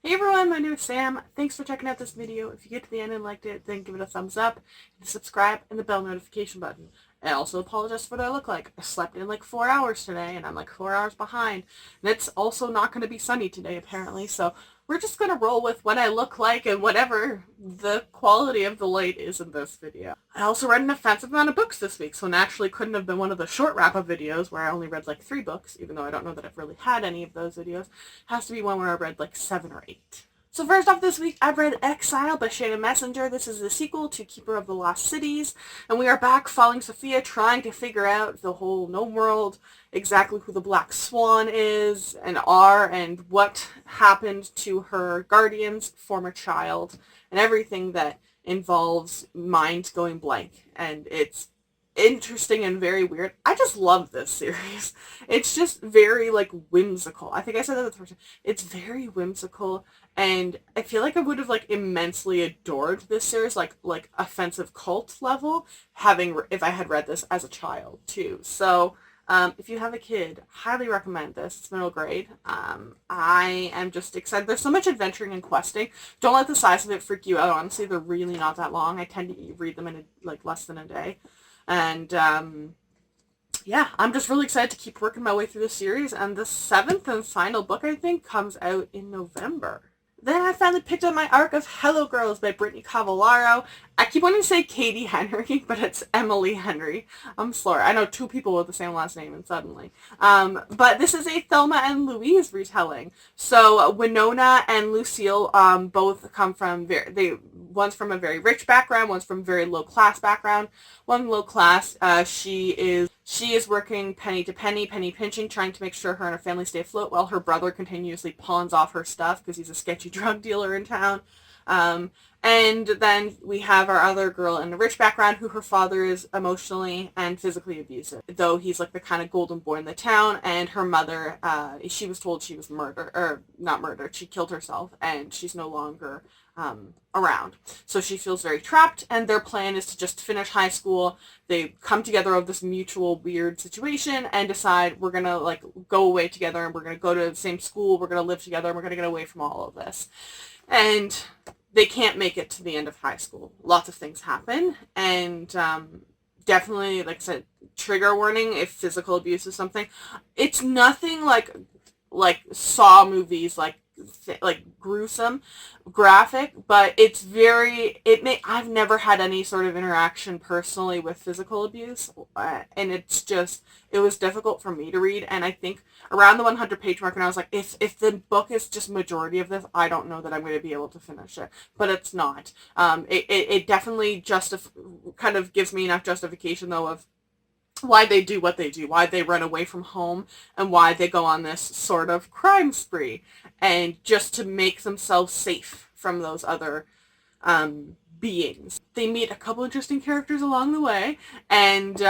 Hey everyone, my name is Sam. Thanks for checking out this video. If you get to the end and liked it, then give it a thumbs up, hit the subscribe, and the bell notification button. I also apologize for what I look like. I slept in like 4 hours today, and I'm like 4 hours behind. And it's also not going to be sunny today, apparently, so we're just going to roll with what I look like and whatever the quality of the light is in this video. I also read an offensive amount of books this week, so naturally couldn't have been one of the short wrap-up videos where I only read like 3 books, even though I don't know that I've really had any of those videos. It has to be one where I read like 7 or 8. So first off this week, I've read Exile by Shannon Messenger. This is the sequel to Keeper of the Lost Cities, and we are back following Sophia trying to figure out the whole gnome world, exactly who the Black Swan is and are, and what happened to her guardian's former child, and everything that involves minds going blank. And it's interesting and very weird. I just love this series. It's just very like whimsical. I think I said that the first time. It's very whimsical, and I feel like I would have like immensely adored this series, like offensive cult level, if I had read this as a child too. So if you have a kid, highly recommend this. It's middle grade. I am just excited. There's so much adventuring and questing. Don't let the size of it freak you out. Honestly, they're really not that long. I tend to read them in like less than a day. And yeah, I'm just really excited to keep working my way through the series. And the 7th and final book, I think, comes out in November. Then I finally picked up my arc of Hello Girls by Brittany Cavallaro. I keep wanting to say Katie Henry, but it's Emily Henry. I'm sorry. I know 2 people with the same last name, and suddenly. But this is a Thelma and Louise retelling. So Winona and Lucille both come from one's from a very rich background, one's from a very low class background. One low class, she is working penny to penny, penny pinching, trying to make sure her and her family stay afloat while her brother continuously pawns off her stuff because he's a sketchy drug dealer in town. And then we have our other girl in a rich background who her father is emotionally and physically abusive, though he's like the kind of golden boy in the town. And her mother, she was told she was not murdered, she killed herself, and she's no longer around. So she feels very trapped, and their plan is to just finish high school. They come together of this mutual weird situation and decide we're gonna like go away together, and we're gonna go to the same school, we're gonna live together, and we're gonna get away from all of this. And they can't make it to the end of high school. Lots of things happen, and definitely, like I said, trigger warning if physical abuse is something. It's nothing like Saw movies, like gruesome, graphic, but it's very, I've never had any sort of interaction personally with physical abuse, and it was difficult for me to read. And I think around the 100-page mark, and I was like, if the book is just majority of this, I don't know that I'm going to be able to finish it. But it's not. It definitely kind of gives me enough justification though of why they do what they do, why they run away from home, and why they go on this sort of crime spree, and just to make themselves safe from those other beings. They meet a couple interesting characters along the way, and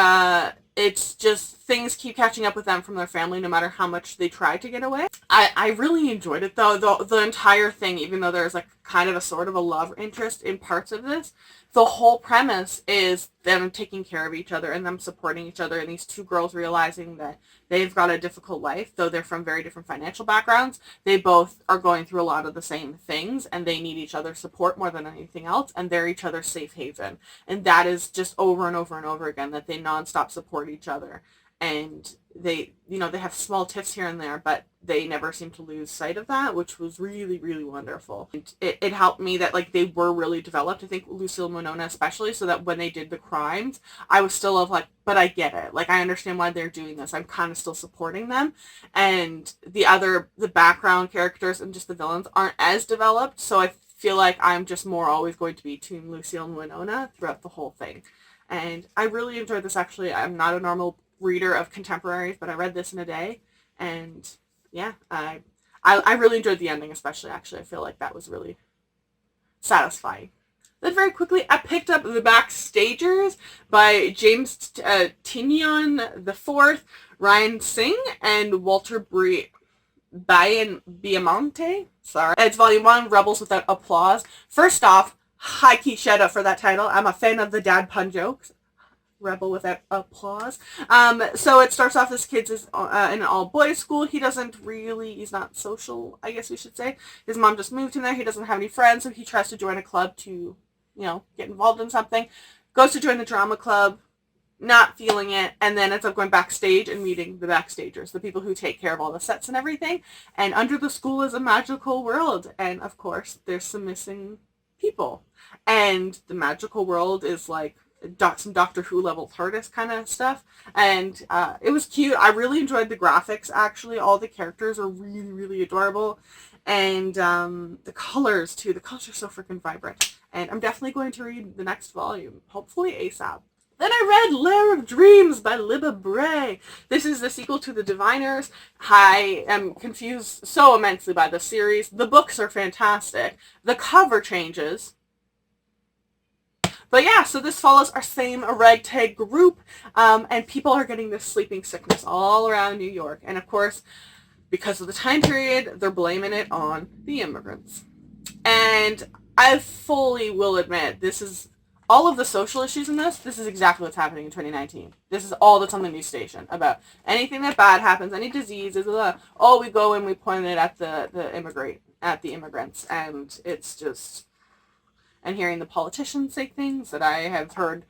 it's just things keep catching up with them from their family no matter how much they try to get away. I really enjoyed it though, the entire thing, even though there's like kind of a sort of a love interest in parts of this. The whole premise is them taking care of each other and them supporting each other, and these 2 girls realizing that they've got a difficult life, though they're from very different financial backgrounds. They both are going through a lot of the same things, and they need each other's support more than anything else, and they're each other's safe haven. And that is just over and over and over again, that they nonstop support each other. And they have small tiffs here and there, but they never seem to lose sight of that, which was really, really wonderful. It helped me that like they were really developed, I think Lucille and Winona especially, so that when they did the crimes, I was still but I get it. Like, I understand why they're doing this. I'm kind of still supporting them. And the background characters and just the villains aren't as developed, so I feel like I'm just more always going to be Team Lucille and Winona throughout the whole thing. And I really enjoyed this, actually. I'm not a normal reader of contemporaries, but I read this in a day, and yeah, I really enjoyed the ending, especially. Actually, I feel like that was really satisfying. Then very quickly, I picked up The Backstages by James Tynion IV, Ryan Singh, and Walter Biamonte. Sorry. It's Volume 1, Rebels Without Applause. First off, high key shout out for that title. I'm a fan of the dad pun jokes. rebel without applause. So it starts off, this kid's in an all-boys school. He's not social, I guess we should say. His mom just moved him there. He doesn't have any friends, so he tries to join a club to, get involved in something. Goes to join the drama club, not feeling it, and then ends up going backstage and meeting the Backstagers, the people who take care of all the sets and everything. And under the school is a magical world, and of course, there's some missing people. And the magical world is like some Doctor Who level TARDIS kind of stuff, and it was cute. I really enjoyed the graphics, actually. All the characters are really, really adorable, and the colors too. The colors are so freaking vibrant, and I'm definitely going to read the next volume, hopefully ASAP. Then I read Lair of Dreams by Libba Bray. This is the sequel to The Diviners. I am confused so immensely by the series. The books are fantastic. The cover changes. But yeah, so this follows our same ragtag group, and people are getting this sleeping sickness all around New York. And of course, because of the time period, they're blaming it on the immigrants. And I fully will admit, this is all of the social issues in this. This is exactly what's happening in 2019. This is all that's on the news station about anything that bad happens, any diseases. We go and we point it at the immigrants, and it's just. And hearing the politicians say things that I have heard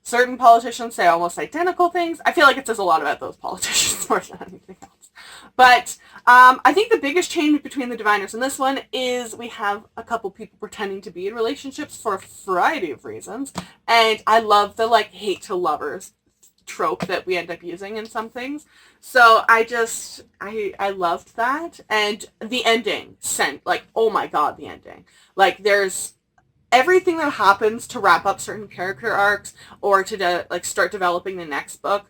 certain politicians say almost identical things. I feel like it says a lot about those politicians more than anything else. But I think the biggest change between the Diviners and this one is we have a couple people pretending to be in relationships for a variety of reasons. And I love the hate to lovers trope that we end up using in some things. So I loved that. And the ending oh my god, the ending. There's everything that happens to wrap up certain character arcs or to start developing the next book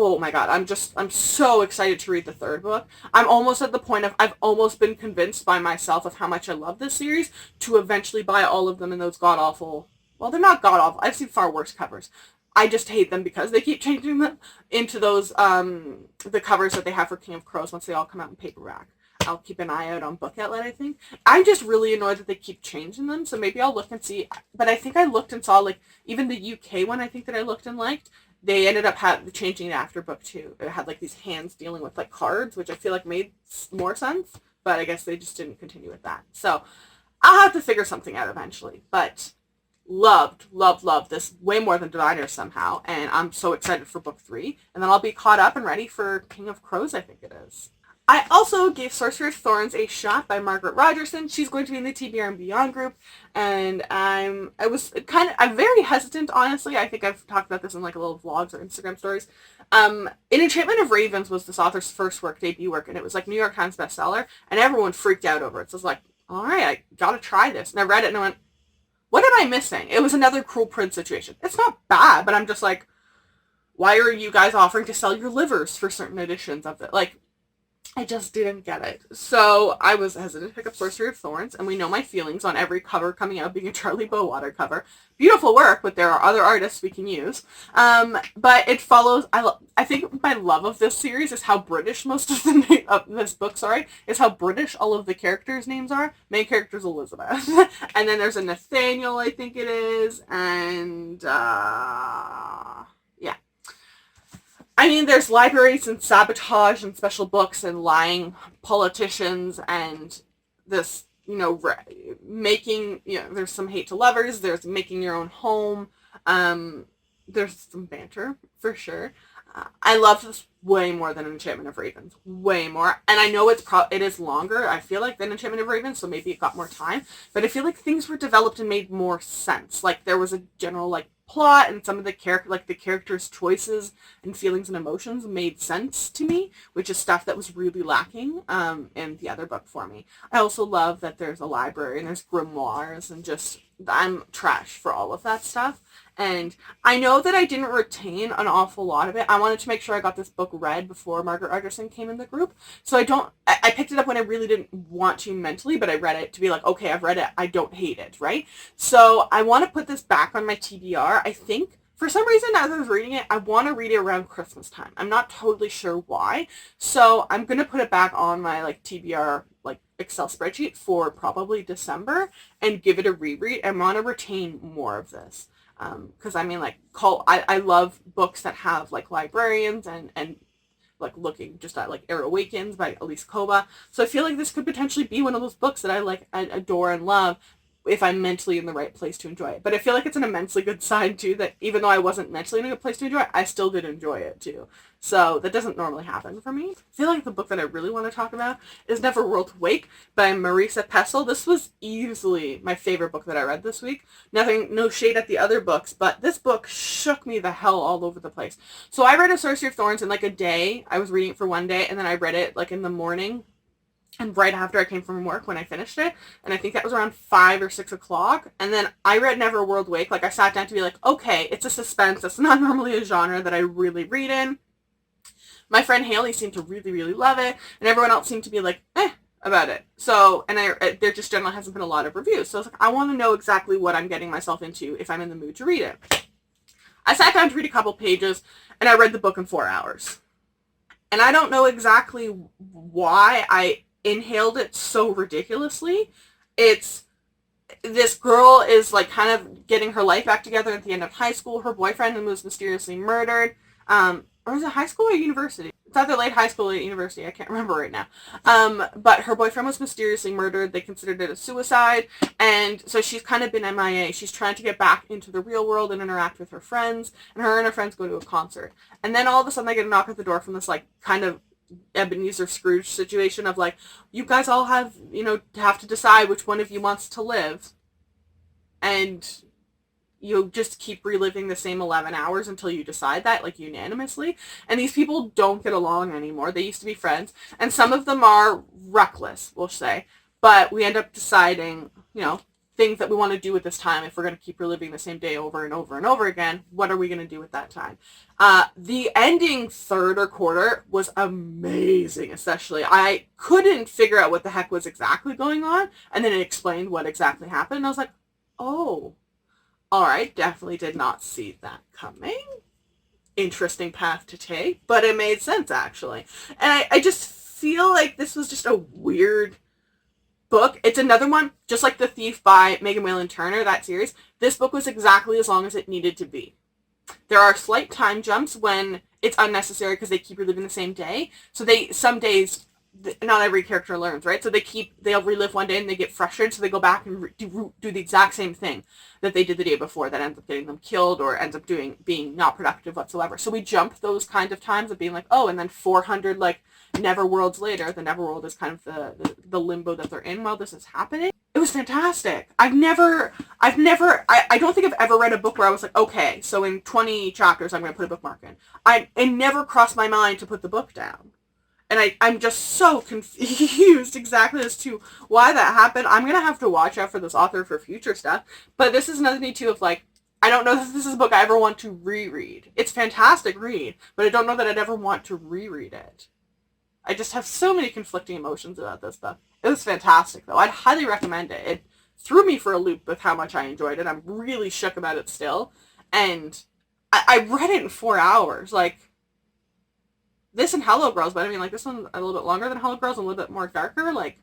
oh my god, I'm so excited to read the third book. I'm almost at the point of, I've almost been convinced by myself of how much I love this series to eventually buy all of them in those god-awful, well, they're not god-awful, I've seen far worse covers. I just hate them because they keep changing them into those, the covers that they have for King of Crows once they all come out in paperback. I'll keep an eye out on Book Outlet, I think. I'm just really annoyed that they keep changing them, so maybe I'll look and see. But I think I looked and saw, even the UK one I think that I looked and liked, they ended up changing it after book 2. It had, these hands dealing with, cards, which I feel like made more sense, but I guess they just didn't continue with that. So, I'll have to figure something out eventually, but loved this way more than Diviners somehow, and I'm so excited for book 3, and then I'll be caught up and ready for King of Crows, I think it is. I also gave Sorcery of Thorns a shot by Margaret Rogerson. She's going to be in the TBR and Beyond group, and I'm very hesitant, honestly. I think I've talked about this in little vlogs or Instagram stories. In Enchantment of Ravens was this author's first debut work, and it was New York Times bestseller, and everyone freaked out over it. So I was all right, I gotta try this. And I read it and I went, what am I missing? It was another Cruel Prince situation. It's not bad, but I'm just why are you guys offering to sell your livers for certain editions of it? I just didn't get it. So I was hesitant to pick up Sorcery of Thorns, and we know my feelings on every cover coming out being a Charlie Bowater cover. Beautiful work, but there are other artists we can use. But it follows, I think my love of this series is how British most of this book, is how British all of the characters' names are. Main character's Elizabeth. And then there's a Nathaniel, I think it is, and yeah. There's libraries and sabotage and special books and lying politicians and this, making, there's some hate to lovers, there's making your own home, there's some banter, for sure. I love this way more than Enchantment of Ravens. Way more. And I know it is longer, I feel than Enchantment of Ravens, so maybe it got more time. But I feel things were developed and made more sense. There was a general, plot, and some of the characters' choices and feelings and emotions made sense to me, which is stuff that was really lacking in the other book for me. I also love that there's a library and there's grimoires, and just, I'm trash for all of that stuff. And I know that I didn't retain an awful lot of it. I wanted to make sure I got this book read before Margaret Rogerson came in the group. So I picked it up when I really didn't want to mentally, but I read it to be okay, I've read it, I don't hate it, right? So I want to put this back on my TBR. I think, for some reason, as I was reading it, I want to read it around Christmas time. I'm not totally sure why. So I'm going to put it back on my, TBR, Excel spreadsheet for probably December and give it a reread. I want to retain more of this. Because I mean, like, I love books that have like librarians and like looking just at like Air Awakens by Elise Koba. So I feel like this could potentially be one of those books that I adore and love if I'm mentally in the right place to enjoy it. But I feel like it's an immensely good sign too that even though I wasn't mentally in a good place to enjoy it, I still did enjoy it too. So that doesn't normally happen for me. I feel like the book that I really want to talk about is Neverworld Wake by Marisa Pessl. This was easily my favorite book that I read this week. No shade at the other books, but this book shook me the hell all over the place. So I read A Sorcery of Thorns in like a day. I was reading it for one day, and then I read it like in the morning and right after I came from work when I finished it. And I think that was around 5 or 6 o'clock. And then I read Neverworld Wake. Like, I sat down to be like, okay, it's a suspense. That's not normally a genre that I really read in. My friend Haley seemed to really, really love it, and everyone else seemed to be like, about it. So, and there just generally hasn't been a lot of reviews. So I was like, I want to know exactly what I'm getting myself into if I'm in the mood to read it. I sat down to read a couple pages, and I read the book in 4 hours. And I don't know exactly why I inhaled it so ridiculously. It's, this girl is like kind of getting her life back together at the end of high school. Her boyfriend was mysteriously murdered. Or is it high school or university? It's either late high school or late university. I can't remember right now. But her boyfriend was mysteriously murdered. They considered it a suicide. And so she's kind of been MIA. She's trying to get back into the real world and interact with her friends. And her friends go to a concert. And then all of a sudden they get a knock at the door from this like kind of Ebenezer Scrooge situation of like, you guys all have, have to decide which one of you wants to live. And you just keep reliving the same 11 hours until you decide that, like, unanimously. And these people don't get along anymore. They used to be friends. And some of them are reckless, we'll say. But we end up deciding, things that we want to do with this time. If we're going to keep reliving the same day over and over and over again, what are we going to do with that time? The ending third or quarter was amazing, especially. I couldn't figure out what the heck was exactly going on. And then it explained what exactly happened. And I was like, oh, all right, definitely did not see that coming. Interesting path to take, but it made sense, actually. And I just feel like this was just a weird book. It's another one, just like The Thief by Megan Whalen Turner, that series. This book was exactly as long as it needed to be. There are slight time jumps when it's unnecessary because they keep reliving the same day. So some days, not every character learns, right? So they'll relive one day and they get frustrated, so they go back and do the exact same thing that they did the day before that ends up getting them killed or ends up being not productive whatsoever. So we jump those kind of times of being like, oh, and then 400 like Neverworlds later, the Neverworld is kind of the limbo that they're in while this is happening. It was fantastic. I don't think I've ever read a book where I was like, okay, so in 20 chapters I'm going to put a bookmark in. It never crossed my mind to put the book down. And I'm just so confused exactly as to why that happened. I'm going to have to watch out for this author for future stuff. But this is another thing, too, of like, I don't know if this is a book I ever want to reread. It's a fantastic read, but I don't know that I'd ever want to reread it. I just have so many conflicting emotions about this book. It was fantastic, though. I'd highly recommend it. It threw me for a loop with how much I enjoyed it. I'm really shook about it still. And I read it in 4 hours. Like, this and Hello Girls, but I mean, like, this one's a little bit longer than Hello Girls and a little bit more darker, like,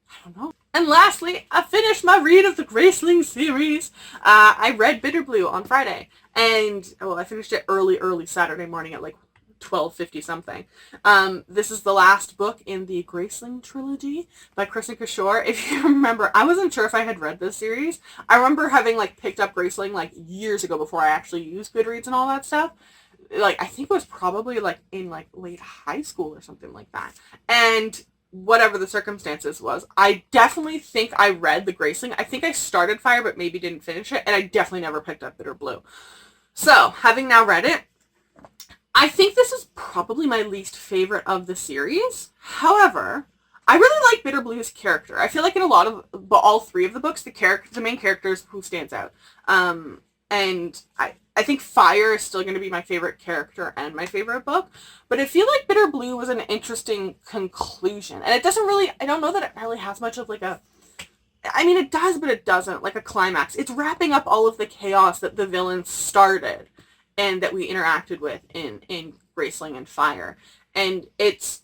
I don't know. And lastly, I finished my read of the Graceling series. I read Bitterblue on Friday, and, I finished it early Saturday morning at, like, 12:50 something. This is the last book in the Graceling trilogy by Kristen Kishore. If you remember, I wasn't sure if I had read this series. I remember having, like, picked up Graceling, like, years ago before I actually used Goodreads and all that stuff. Like, I think it was probably, like, in, like, late high school or something like that. And whatever the circumstances was, I definitely think I read the Graceling. I think I started Fire, but maybe didn't finish it. And I definitely never picked up Bitterblue. So, having now read it, I think this is probably my least favorite of the series. However, I really like Bitterblue's character. I feel like in a lot of, all three of the books, the main character is who stands out. And I think Fire is still going to be my favorite character and my favorite book, but I feel like Bitterblue was an interesting conclusion. And it doesn't really, I don't know that it really has much of like it does, but it doesn't, like a climax. It's wrapping up all of the chaos that the villains started and that we interacted with in Graceling and Fire. And it's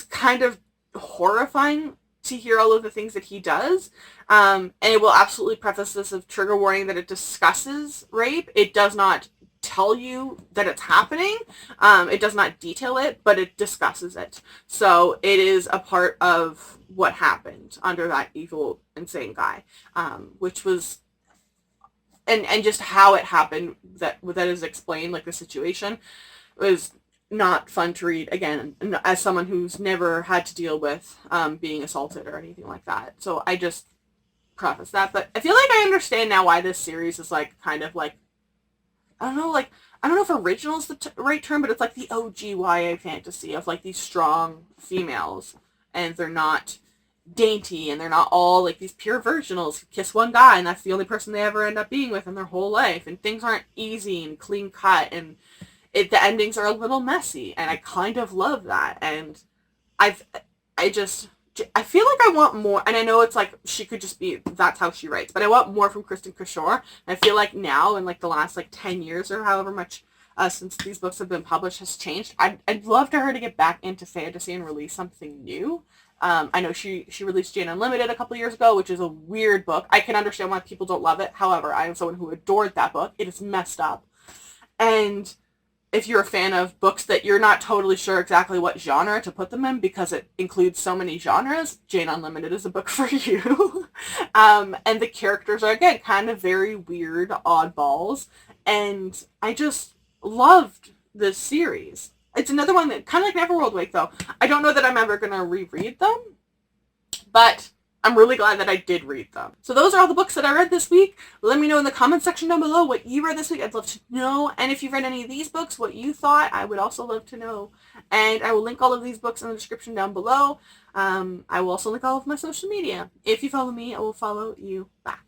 kind of horrifying to hear all of the things that he does. And it will absolutely preface this of trigger warning that it discusses rape. It does not tell you that it's happening. It does not detail it, but it discusses it. So it is a part of what happened under that evil, insane guy, which was, and just how it happened, that is explained, like the situation was not fun to read, again, as someone who's never had to deal with being assaulted or anything like that. So I just preface that, but I feel like I understand now why this series is like kind of like, I don't know, like, I don't know if original is the right term, but it's like the OG YA fantasy of like these strong females, and they're not dainty, and they're not all like these pure virginals who kiss one guy and that's the only person they ever end up being with in their whole life, and things aren't easy and clean cut, and the endings are a little messy, and I kind of love that. And I feel like I want more, and I know it's like she could just be, that's how she writes, but I want more from Kristen Kishore. And I feel like now, in like the last like 10 years or however much since these books have been published has changed, I'd love to her to get back into fantasy and release something new. I know she released Jane Unlimited a couple years ago, which is a weird book. I can understand why people don't love it. However, I am someone who adored that book. It is messed up. And if you're a fan of books that you're not totally sure exactly what genre to put them in because it includes so many genres, Jane Unlimited is a book for you. And the characters are, again, kind of very weird oddballs. And I just loved this series. It's another one that, kind of like Neverworld Wake, though. I don't know that I'm ever going to reread them, but I'm really glad that I did read them. So those are all the books that I read this week. Let me know in the comment section down below what you read this week. I'd love to know. And if you've read any of these books, what you thought, I would also love to know. And I will link all of these books in the description down below. I will also link all of my social media. If you follow me, I will follow you back.